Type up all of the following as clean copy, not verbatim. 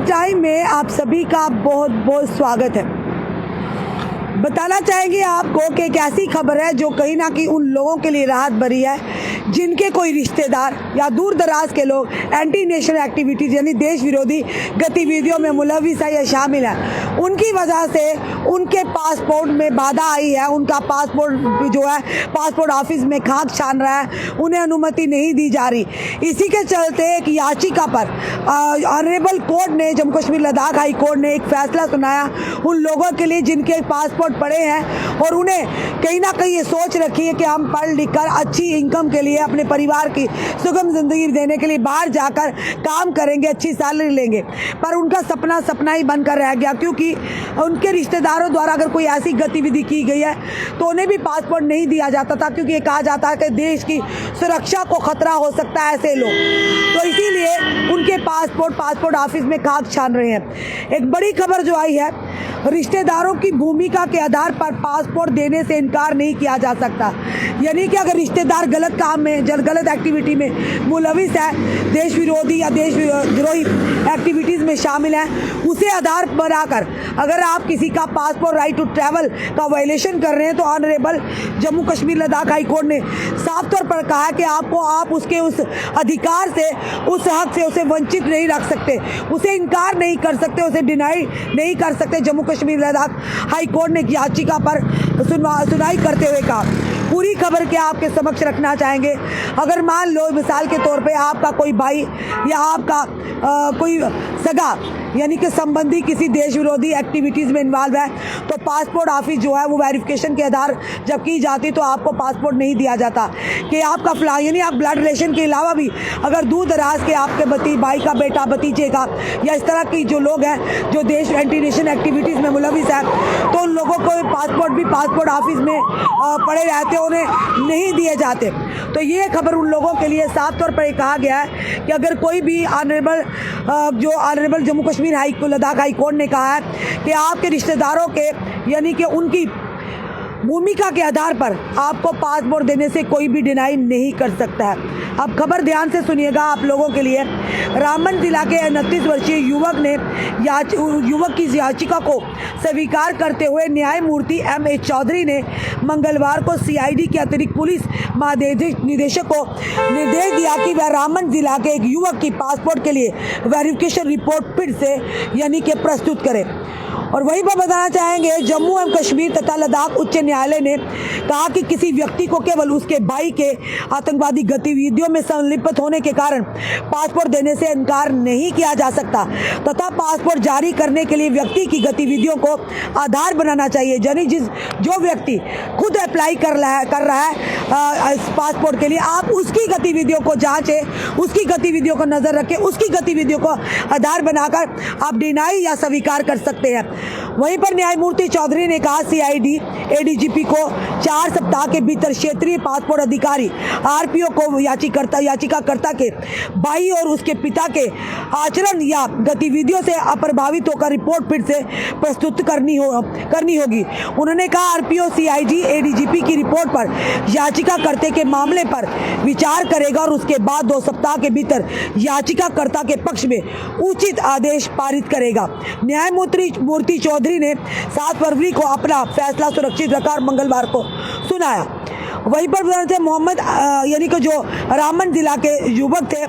Time में आप सभी का बहुत बहुत स्वागत है। बताना चाहेंगे आपको कि एक ऐसी खबर है जो कहीं ना कहीं उन लोगों के लिए राहत भरी है जिनके कोई रिश्तेदार या दूर दराज के लोग एंटी नेशनल एक्टिविटीज़ यानी देश विरोधी गतिविधियों में मुलविस है या शामिल है। उनकी वजह से उनके पासपोर्ट में बाधा आई है। उनका पासपोर्ट जो है पासपोर्ट ऑफिस में खाक छान रहा है, उन्हें अनुमति नहीं दी जा रही। इसी के चलते एक याचिका पर ऑनरेबल कोर्ट ने जम्मू कश्मीर लद्दाख हाई कोर्ट ने एक फैसला सुनाया उन लोगों के लिए जिनके पासपोर्ट पड़े हैं और उन्हें कहीं ना कहीं ये सोच रखी है कि हम पढ़ लिख कर अच्छी इनकम के लिए अपने परिवार की सुगम जिंदगी देने के लिए बाहर जाकर काम करेंगे, अच्छी सैलरी लेंगे। पर उनका सपना सपना ही बनकर रह गया, क्योंकि उनके रिश्तेदारों द्वारा अगर कोई ऐसी गतिविधि की गई है तो उन्हें भी पासपोर्ट नहीं दिया जाता था, क्योंकि ये कहा जाता है कि देश की सुरक्षा को खतरा हो सकता है ऐसे लोग। तो इसीलिए उनके पासपोर्ट ऑफिस में खाक छान रहे हैं। एक बड़ी खबर जो आई है, रिश्तेदारों की भूमिका के आधार पर पासपोर्ट देने से इनकार नहीं किया जा सकता। यानी कि अगर रिश्तेदार गलत काम में गलत एक्टिविटी में मुलविस है, देश विरोधी या देश द्रोही एक्टिविटीज़ में शामिल है, उसे आधार बनाकर अगर आप किसी का पासपोर्ट राइट टू ट्रैवल का वायलेशन कर रहे हैं तो honourable Jammu Kashmir Ladakh high court ने साफ तौर पर कहा कि आप उसके उस अधिकार से, उस हक से उसे वंचित नहीं रख सकते, उसे इनकार नहीं कर सकते, उसे डिनाई नहीं कर सकते। जम्मू कश्मीर लद्दाख हाई कोर्ट ने याचिका पर सुनवाई करते हुए कहा। पूरी खबर क्या आपके समक्ष रखना चाहेंगे। अगर मान लो मिसाल के तौर पे आपका कोई भाई या आपका कोई सगा यानी कि संबंधी किसी देश विरोधी एक्टिविटीज़ में इन्वॉल्व है, तो पासपोर्ट ऑफिस जो है वो वेरिफिकेशन के आधार जब की जाती तो आपको पासपोर्ट नहीं दिया जाता कि आपका फला, यानी आप ब्लड रिलेशन के अलावा भी अगर दूर दराज के आपके भाई का बेटा, भतीजे का या इस तरह की जो लोग हैं जो देश एंटी नेशनल एक्टिविटीज़ में मुलविस है, तो उन लोगों को पासपोर्ट भी पासपोर्ट ऑफिस में पड़े रहते, उन्हें नहीं दिए जाते। तो ये खबर उन लोगों के लिए साफ तौर पर कहा गया है कि अगर कोई भी honourable Jammu Kashmir Ladakh high court ने कहा है कि आपके रिश्तेदारों के यानी कि उनकी भूमिका के आधार पर आपको पासपोर्ट देने से कोई भी डिनाई नहीं कर सकता है। अब खबर ध्यान से सुनिएगा आप लोगों के लिए। रामबन जिला के 29 वर्षीय युवक की याचिका को स्वीकार करते हुए न्यायमूर्ति M.A. चौधरी ने मंगलवार को CID के अतिरिक्त पुलिस महानिदेशक को निर्देश दिया कि वह रामबन जिला के एक युवक की पासपोर्ट के लिए वेरिफिकेशन रिपोर्ट फिर से यानी कि प्रस्तुत करे। और वहीं पर बताना चाहेंगे, जम्मू एवं कश्मीर तथा लद्दाख उच्च न्यायालय ने कहा कि किसी व्यक्ति को केवल उसके भाई के आतंकवादी गतिविधियों में संलिप्त होने के कारण पासपोर्ट देने से इनकार नहीं किया जा सकता तथा पासपोर्ट जारी करने के लिए व्यक्ति की गतिविधियों को आधार बनाना चाहिए। यानी जो व्यक्ति खुद अप्लाई कर रहा है इस पासपोर्ट के लिए, आप उसकी गतिविधियों को जांचें, उसकी गतिविधियों को नज़र रखें, उसकी गतिविधियों को आधार बनाकर आप डिनाई या स्वीकार कर सकते हैं। वहीं पर न्यायमूर्ति चौधरी ने कहा CID ADGP को 4 सप्ताह के भीतर क्षेत्रीय पासपोर्ट अधिकारी RPO को याचिकाकर्ता के भाई और उसके पिता के आचरण या गतिविधियों से अप्रभावित होकर रिपोर्ट फिर से प्रस्तुत करनी होगी। उन्होंने कहा RPO CID ADGP की रिपोर्ट पर याचिकाकर्ता के मामले पर विचार करेगा और उसके बाद 2 सप्ताह के भीतर याचिकाकर्ता के पक्ष में उचित आदेश पारित करेगा। न्यायमूर्ति चौधरी ने 7 फरवरी को अपना फैसला सुरक्षित रखा और मंगलवार को सुनाया। वहीं पर मोहम्मद यानी कि जो रामबन जिला के युवक थे,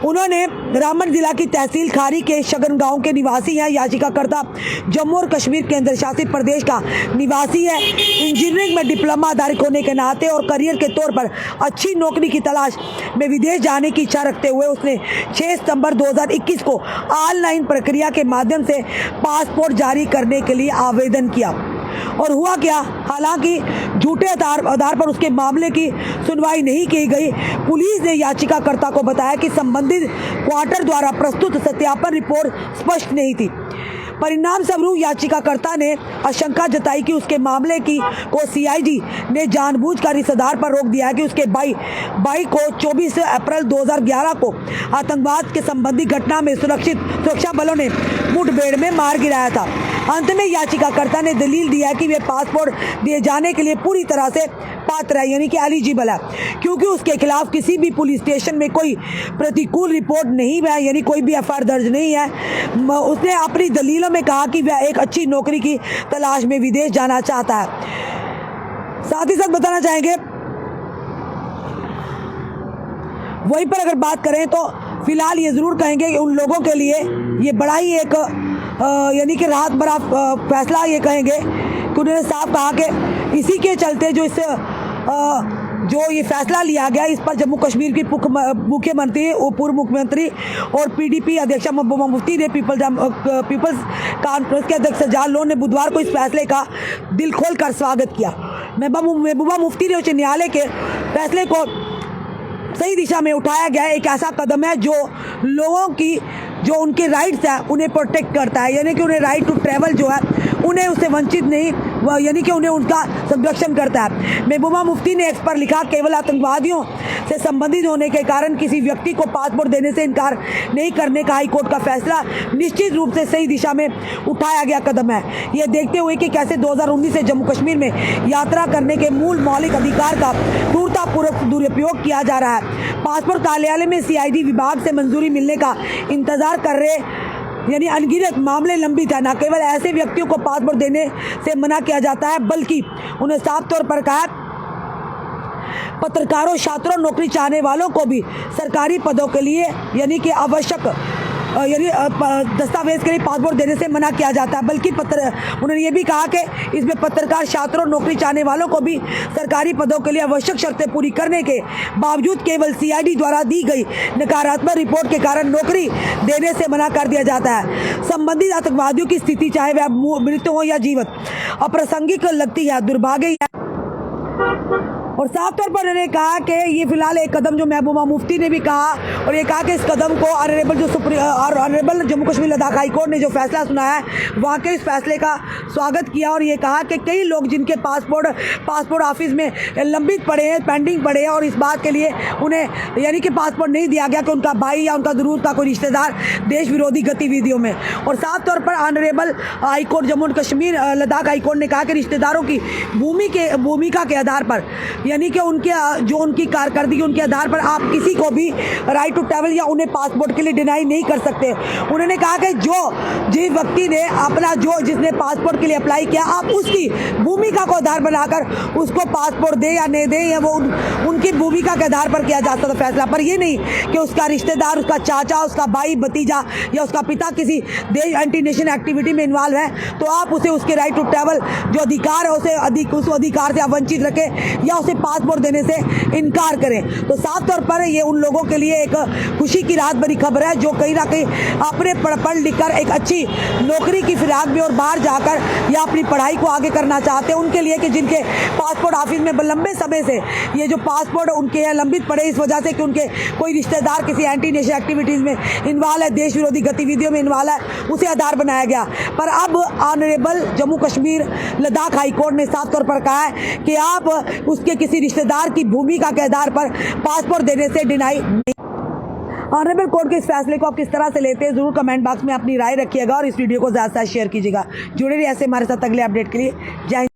उन्होंने रामबन जिला की तहसील खारी के शगन गांव के निवासी हैं। याचिकाकर्ता जम्मू और कश्मीर केंद्र शासित प्रदेश का निवासी है। इंजीनियरिंग में डिप्लोमा आधारित होने के नाते और करियर के तौर पर अच्छी नौकरी की तलाश में विदेश जाने की इच्छा रखते हुए उसने 6 सितंबर 2021 को ऑनलाइन प्रक्रिया के माध्यम से पासपोर्ट जारी करने के लिए आवेदन किया। और हुआ क्या, हालांकि झूठे आधार पर उसके मामले की सुनवाई नहीं की गई। पुलिस ने याचिकाकर्ता को बताया कि संबंधित क्वार्टर द्वारा प्रस्तुत सत्यापन रिपोर्ट स्पष्ट नहीं थी। परिणाम स्वरूप याचिकाकर्ता ने आशंका जताई कि उसके मामले को CID ने जानबूझकर इस आधार पर रोक दिया है कि उसके भाई को 24 अप्रैल 2011 को आतंकवाद के संबंधी घटना में सुरक्षा बलों ने मुठभेड़ में मार गिराया था। अंत में याचिकाकर्ता ने दलील दिया है कि वे पासपोर्ट दिए जाने के लिए पूरी तरह से पात्र है, यानी कि एलिजिबल है, क्योंकि उसके खिलाफ किसी भी पुलिस स्टेशन में कोई प्रतिकूल रिपोर्ट नहीं है, यानी कोई भी एफआईआर दर्ज नहीं है। उसने अपनी दलीलों में कहा कि वह एक अच्छी नौकरी की तलाश में विदेश जाना चाहता है। साथ ही साथ बताना चाहेंगे, वहीं पर अगर बात करें तो फिलहाल ये ज़रूर कहेंगे कि उन लोगों के लिए ये बड़ा ही एक यानी कि राहत भरा फैसला ये कहेंगे कि उन्होंने साफ कहा कि इसी के चलते जो ये फैसला लिया गया, इस पर जम्मू कश्मीर की मुख्यमंत्री और पूर्व मुख्यमंत्री और पीडीपी अध्यक्ष महबूबा मुफ्ती ने पीपल्स कॉन्फ्रेंस के अध्यक्ष सज्जाद लोन ने बुधवार को इस फैसले का दिल खोल कर स्वागत किया। महबूबा मुफ्ती ने उच्च न्यायालय के फैसले को सही दिशा में उठाया गया एक ऐसा कदम है जो लोगों की जो उनके राइट्स हैं उन्हें प्रोटेक्ट करता है, यानी कि उन्हें राइट टू ट्रैवल जो है उन्हें उससे वंचित नहीं, यानी कि उन्हें उनका संरक्षण करता है। महबूबा मुफ्ती ने एक्स पर लिखा, केवल आतंकवादियों से संबंधित होने के कारण किसी व्यक्ति को पासपोर्ट देने से इनकार नहीं करने का हाईकोर्ट का फैसला निश्चित रूप से सही दिशा में उठाया गया कदम है। यह देखते हुए कि कैसे 2019 से जम्मू कश्मीर में यात्रा करने के मूल मौलिक अधिकार का क्रूरतापूर्वक दुरुपयोग किया जा रहा है। पासपोर्ट कार्यालय में सीआईडी विभाग से मंजूरी मिलने का इंतजार कर रहे यानी अनगिनत मामले लंबित है। न केवल ऐसे व्यक्तियों को पासपोर्ट देने से मना किया जाता है, बल्कि उन्हें साफ तौर पर कहा पत्रकारों, छात्रों, नौकरी चाहने वालों को भी सरकारी पदों के लिए यानी कि आवश्यक दस्तावेज के लिए पासपोर्ट देने से मना किया जाता है, बल्कि उन्होंने ये भी कहा कि इसमें पत्रकार, छात्रों, नौकरी चाहने वालों को भी सरकारी पदों के लिए आवश्यक शर्तें पूरी करने के बावजूद केवल सीआईडी द्वारा दी गई नकारात्मक रिपोर्ट के कारण नौकरी देने से मना कर दिया जाता है। संबंधित आतंकवादियों की स्थिति चाहे वह मृत हो या जीवित अप्रासंगिक लगती है, दुर्भाग्य है। और साफ तौर पर उन्होंने कहा कि ये फिलहाल एक कदम जो महबूबा मुफ्ती ने भी कहा, और ये कहा कि इस कदम को honourable Jammu Kashmir Ladakh high court ने जो फैसला सुनाया है वाकई इस फैसले का स्वागत किया। और ये कहा कि कई लोग जिनके पासपोर्ट ऑफिस में लंबित पड़े हैं, पेंडिंग पड़े हैं, और इस बात के लिए उन्हें यानी कि पासपोर्ट नहीं दिया गया कि उनका भाई या उनका दूर का कोई रिश्तेदार देश विरोधी गतिविधियों में। और साफ तौर पर honourable high court Jammu Kashmir Ladakh high court ने कहा कि रिश्तेदारों की भूमिका के आधार पर यानी कि उनकी कारकर्दगी उनके आधार पर आप किसी को भी राइट टू ट्रैवल या उन्हें पासपोर्ट के लिए डिनाई नहीं कर सकते। उन्होंने कहा कि जिस व्यक्ति ने जिसने पासपोर्ट के लिए अप्लाई किया, आप उसकी भूमिका को आधार बनाकर उसको पासपोर्ट दे या नहीं दे, या वो उनकी भूमिका के आधार पर किया जा सकता फैसला, पर ये नहीं कि उसका रिश्तेदार, उसका चाचा, उसका भाई, भतीजा या उसका पिता किसी देश एंटी नेशन एक्टिविटी में इन्वॉल्व है तो आप उसे उसके राइट टू ट्रैवल जो अधिकार है उस अधिकार से वंचित रखें या उसे पासपोर्ट देने से इनकार करें। तो साफ तौर पर ये उन लोगों के लिए एक खुशी की राहत भरी खबर है जो कहीं ना कहीं अपने पढ़ लिख कर एक अच्छी नौकरी की फिराक में और बाहर जाकर या अपनी पढ़ाई को आगे करना चाहते हैं, उनके लिए कि जिनके पासपोर्ट ऑफिस में लंबे समय से ये जो पासपोर्ट उनके यहाँ लंबित पड़े इस वजह से कि उनके कोई रिश्तेदार किसी एंटी नेशन एक्टिविटीज़ में इन्वॉल्व है, देश विरोधी गतिविधियों में इन्वॉल्व है, उसे आधार बनाया गया। पर अब honourable Jammu Kashmir Ladakh high court ने साफ तौर पर कहा है कि आप उसके किसी रिश्तेदार की भूमिका के आधार पर पासपोर्ट देने से डिनाई नहीं। ऑनरेबल कोर्ट के इस फैसले को आप किस तरह से लेते हैं जरूर कमेंट बॉक्स में अपनी राय रखिएगा और इस वीडियो को ज़्यादा से ज़्यादा शेयर कीजिएगा। जुड़े रहिए ऐसे हमारे साथ अगले अपडेट के लिए। जय हिंद।